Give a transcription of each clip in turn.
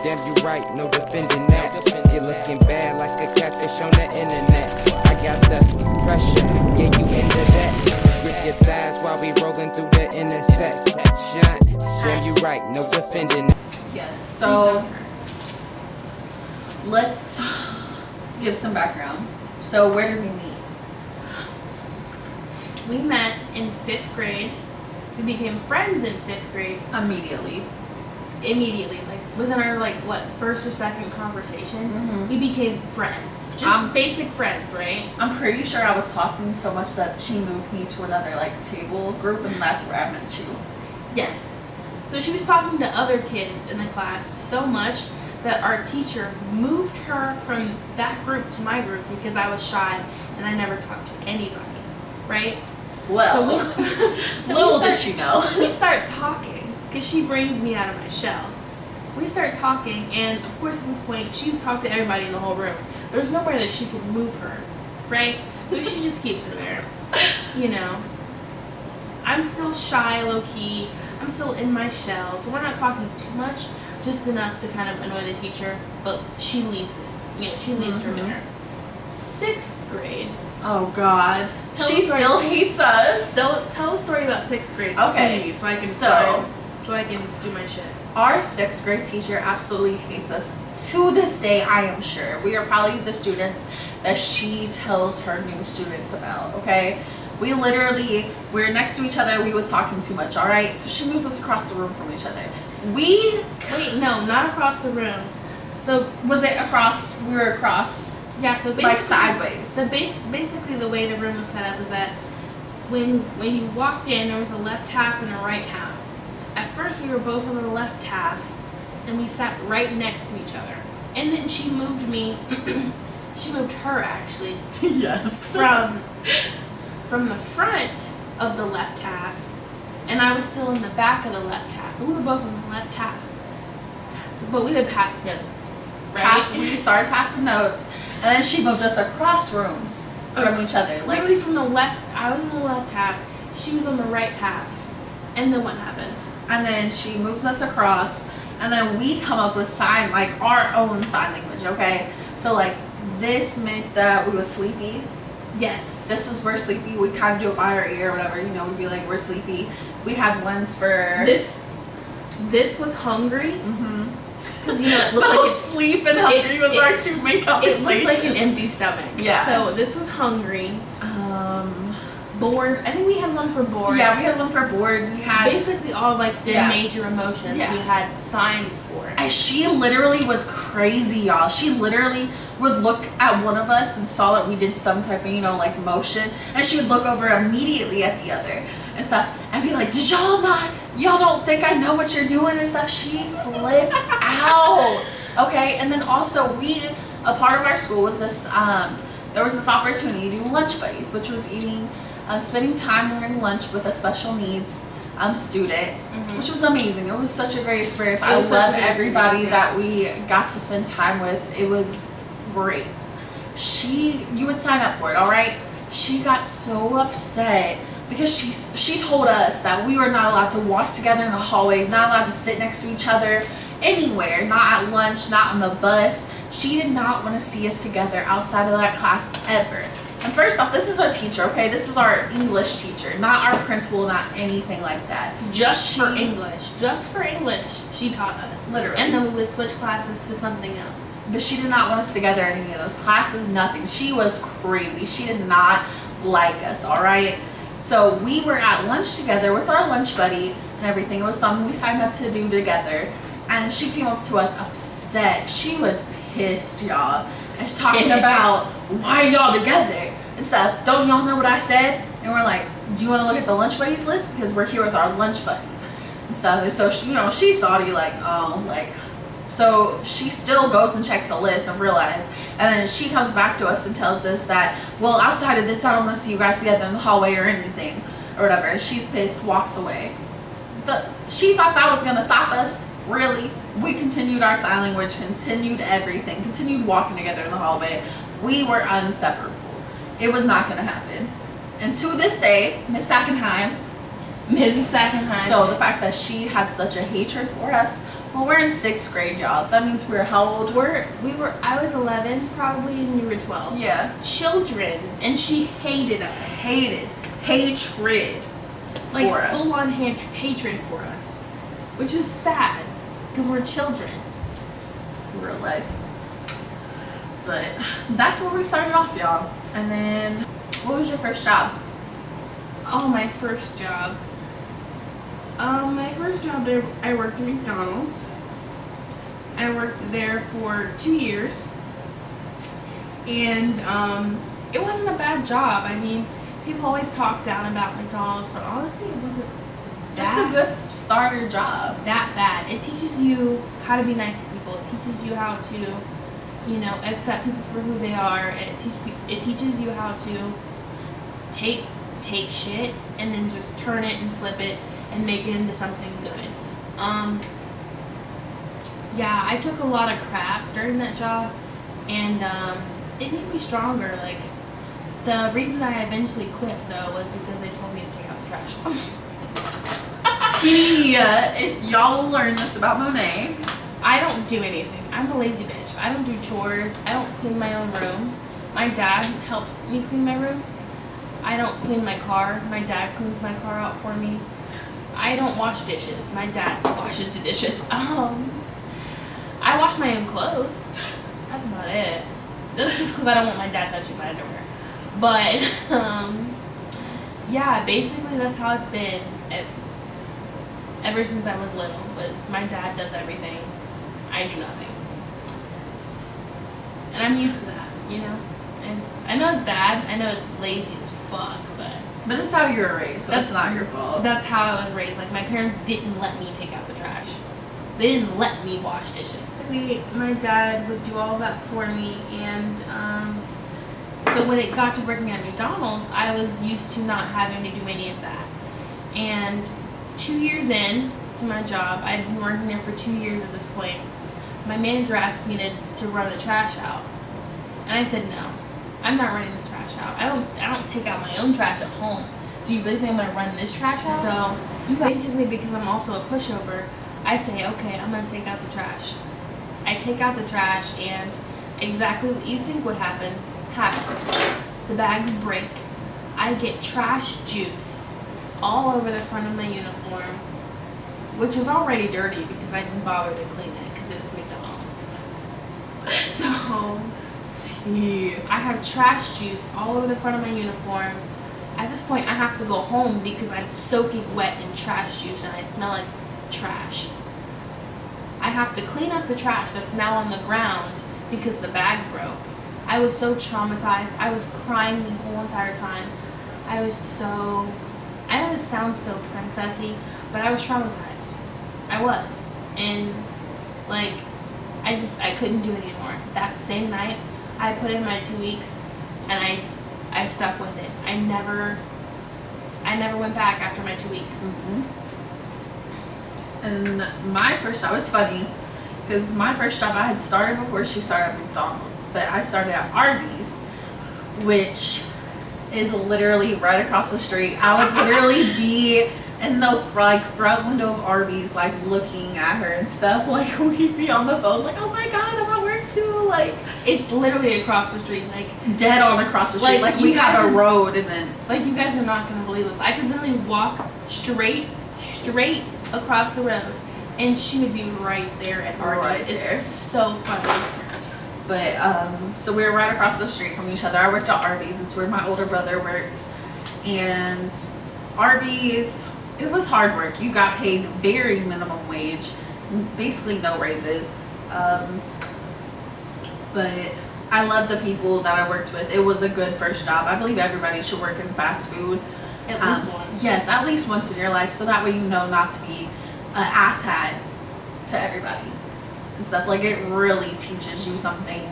Damn, you right, no defending that. You're looking bad like a catfish on the internet. I got the pressure, yeah, you into that. Grip your thighs while we rolling through the intersection. Damn, you right, no defending that. Yes, so let's give some background. So where did we meet? We met in 5th grade. We became friends in 5th grade Immediately. like within our first or second conversation. Mhm. We became friends, just basic friends, right? I'm pretty sure I was talking so much that she moved me to another table group, and that's where I met you. Yes. So she was talking to other kids in the class so much that our teacher moved her from that group to my group because I was shy and I never talked to anybody, right? Well, So little did she know. we start talking because she brings me out of my shell. We start talking, and of course at this point she's talked to everybody in the whole room. There's nowhere that she could move her, right? So she just keeps her there, you know. I'm still shy, low key. I'm still in my shell, so we're not talking too much, just enough to kind of annoy the teacher. But she leaves it, you know. She leaves her there. 6th grade. Oh God, Tell she the story. still hates us. Tell a story about 6th grade, Okay, please, so I can do my shit. Our 6th grade teacher absolutely hates us. To this day, I am sure. We are probably the students that she tells her new students about, okay? We're next to each other. We was talking too much, all right? So she moves us across the room from each other. Wait, no, not across the room. So, Was it across? We were across, yeah, so basically, sideways. So basically the way the room was set up is that when you walked in, there was a left half and a right half. At first, we were both on the left half, and we sat right next to each other. And then she moved me, she moved her actually, Yes. from the front of the left half, and I was still in the back of the left half. But we were both on the left half. So, but we would pass notes, right? We started passing notes, and then she moved us across rooms from each other. Literally from the left, I was in the left half, she was on the right half. And then what happened? And then she moves us across, and then we come up with our own sign language, okay? So this meant that we was sleepy. Yes. This was we're sleepy. We kind of do it by our ear or whatever, we'd be like, we're sleepy. We had ones for This was hungry. Mm-hmm. Because it looked like sleep and hungry was our two main it conversations. looked like an empty stomach. Yeah. So this was hungry. Bored. I think we had one for bored. Yeah, we had one for bored. We had basically all the major emotions. Yeah. We had signs for. And she literally was crazy, y'all. She literally would look at one of us and saw that we did some type of motion, and she would look over immediately at the other and stuff and be like, "Did y'all don't think I know what you're doing?" and stuff. She flipped out. Okay, and then also a part of our school was this. There was this opportunity to do lunch buddies, which was spending time during lunch with a special needs student, which was amazing. It was such a great experience. I love everybody that we got to spend time with. It was great. You would sign up for it, all right? She got so upset because she told us that we were not allowed to walk together in the hallways, not allowed to sit next to each other anywhere, not at lunch, not on the bus. She did not want to see us together outside of that class ever. And first off, this is our teacher, okay? This is our English teacher, not our principal, not anything like that. Just for English, she taught us. Literally. And then we would switch classes to something else. But she did not want us together in any of those classes, nothing. She was crazy. She did not like us, all right? So we were at lunch together with our lunch buddy and everything. It was something we signed up to do together. And she came up to us upset. She was pissed, y'all. And she's talking about, why are y'all together and stuff. Don't y'all know what I said? And we're like, do you want to look at the lunch buddies list? Because we're here with our lunch buddy and stuff. And so, she saw it, so she still goes and checks the list and realizes. And then she comes back to us and tells us that, well, outside of this, I don't want to see you guys together in the hallway or anything or whatever. And she's pissed, walks away. She thought that was going to stop us. Really? We continued our sign language, continued everything, continued walking together in the hallway. We were inseparable. It was not going to happen. And to this day, Miss Sackenheim Mrs. Sackenheim. So the fact that she had such a hatred for us. Well, we're in 6th grade, y'all. That means we're how old? I was 11, probably, and you were 12. Yeah. Children, and she hated us. Hatred Like for us. full on hatred for us, which is sad because we're children. Real life. But that's where we started off, y'all. And then, what was your first job? Oh, my first job. I worked at McDonald's. I worked there for 2 years, and it wasn't a bad job. I mean, people always talk down about McDonald's, but honestly, it wasn't That's a good starter job. that bad. It teaches you how to be nice to people. It teaches you how to, accept people for who they are. And it teaches you how to take shit and then just turn it and flip it and make it into something good. Yeah, I took a lot of crap during that job, and it made me stronger. Like, the reason that I eventually quit though was because they told me to take out the trash. If y'all will learn this about Monet. I don't do anything. I'm a lazy bitch. I don't do chores. I don't clean my own room. My dad helps me clean my room. I don't clean my car. My dad cleans my car out for me. I don't wash dishes. My dad washes the dishes. I wash my own clothes. That's about it. That's just because I don't want my dad touching my underwear. But, yeah, basically that's how it's been ever since I was little. Was my dad does everything. I do nothing. And I'm used to that, And I know it's bad. I know it's lazy as fuck, But it's how you were raised. That's not your fault. that's how I was raised. Like, my parents didn't let me take out the trash. They didn't let me wash dishes. My dad would do all that for me, and so when it got to working at McDonald's, I was used to not having to do any of that. And 2 years in to my job, I'd been working there for 2 years at this point, my manager asked me to run the trash out. And I said, no, I'm not running the trash out. I don't take out my own trash at home. Do you really think I'm going to run this trash out? So basically, because I'm also a pushover, I say, okay, I'm going to take out the trash. I take out the trash, and exactly what you think would happen happens. The bags break. I get trash juice all over the front of my uniform, which was already dirty because I didn't bother to clean it because it was McDonald's. So, I have trash juice all over the front of my uniform. At this point, I have to go home because I'm soaking wet in trash juice and I smell like trash. I have to clean up the trash that's now on the ground because the bag broke. I was so traumatized. I was crying the whole entire time. I know this sounds so princessy, but I was traumatized. I was. And, I couldn't do it anymore. That same night, I put in my 2 weeks, and I stuck with it. I never went back after my 2 weeks. Mm-hmm. And my first job, it's funny, because my first job I had started before she started at McDonald's, but I started at Arby's, which is literally right across the street. I would literally be in the front window of Arby's, looking at her and stuff. We'd be on the phone, oh my god, I'm at work too. It's literally across the street, dead on across the street. We have a road, and then you guys are not gonna believe this. I could literally walk straight across the road, and she would be right there at Arby's. Right there. It's so funny. But, so we were right across the street from each other. I worked at Arby's. It's where my older brother worked. And Arby's, it was hard work. You got paid very minimum wage. Basically no raises. But I love the people that I worked with. It was a good first job. I believe everybody should work in fast food. At least once. Yes, at least once in your life. So that way you know not to be an asshat to everybody. And stuff. It really teaches you something.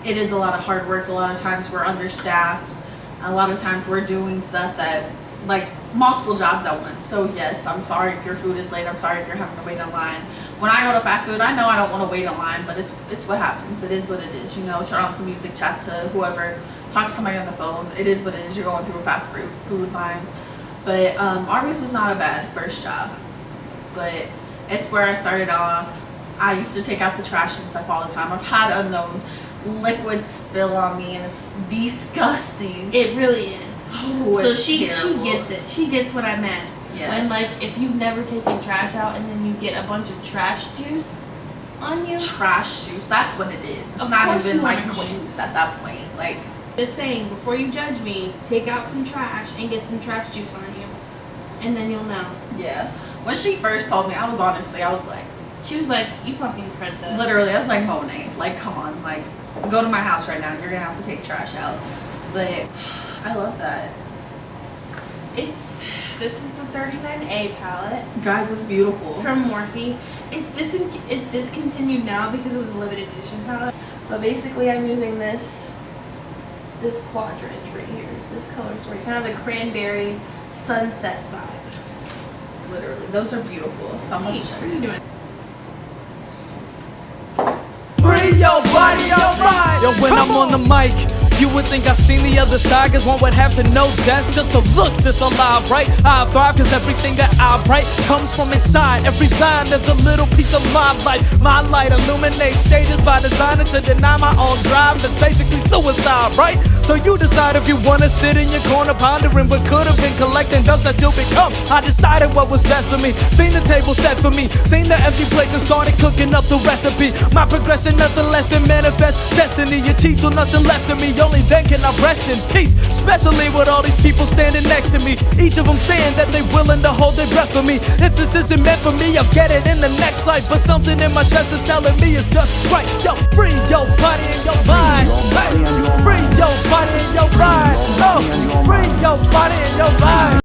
It is a lot of hard work. A lot of times we're understaffed. A lot of times we're doing stuff that, multiple jobs at once. So yes, I'm sorry if your food is late. I'm sorry if you're having to wait in line. When I go to fast food, I know I don't want to wait in line, but it's what happens. It is what it is. Turn on some music, chat to whoever, talk to somebody on the phone. It is what it is. You're going through a fast food line. But Arby's was not a bad first job, but it's where I started off. I used to take out the trash and stuff all the time. I've had unknown liquid spill on me, and it's disgusting. It really is. Oh, So it's she terrible. gets it. She gets what I meant. Yes. When like if you've never taken trash out and then you get a bunch of trash juice on you. Trash juice. That's what it is. It's Of not course even you like wanna quit. juice at that point. Like, Just saying, before you judge me, take out some trash and get some trash juice on you, and then you'll know. yeah. When she first told me, I was like, She was like, "You fucking princess." literally, I was like, Monet, like, come on, like, go to my house right now. You're gonna have to take trash out. But I love that. This is the 39A palette Guys, it's beautiful. from Morphe. It's discontinued now because it was a limited edition palette. But basically, I'm using this quadrant right here. It's this color story, kind of the cranberry sunset vibe. Literally, those are beautiful. So much. What are you doing? Free your body, your mind. Yo, when I'm on the mic, you would think I've seen the other side, cause one would have to know death just to look this alive, right? I thrive cause everything that I write comes from inside. Every line there's a little piece of my life. My light illuminates stages by designing to deny my own drive. That's basically suicide, right? So you decide if you wanna sit in your corner pondering what could have been, collecting dust that you'll become. I decided what was best for me, seen the table set for me, seen the empty plates and started cooking up the recipe. My progression nothing less than manifest destiny. Achieve till nothing left of me, only then can I rest in peace. Especially with all these people standing next to me, each of them saying that they willing to hold their breath for me. If this isn't meant for me, I'll get it in the next life. But something in my chest is telling me it's just right. Yo, free your body and your mind. Hey, free your body and your mind. Oh, free your body and your mind.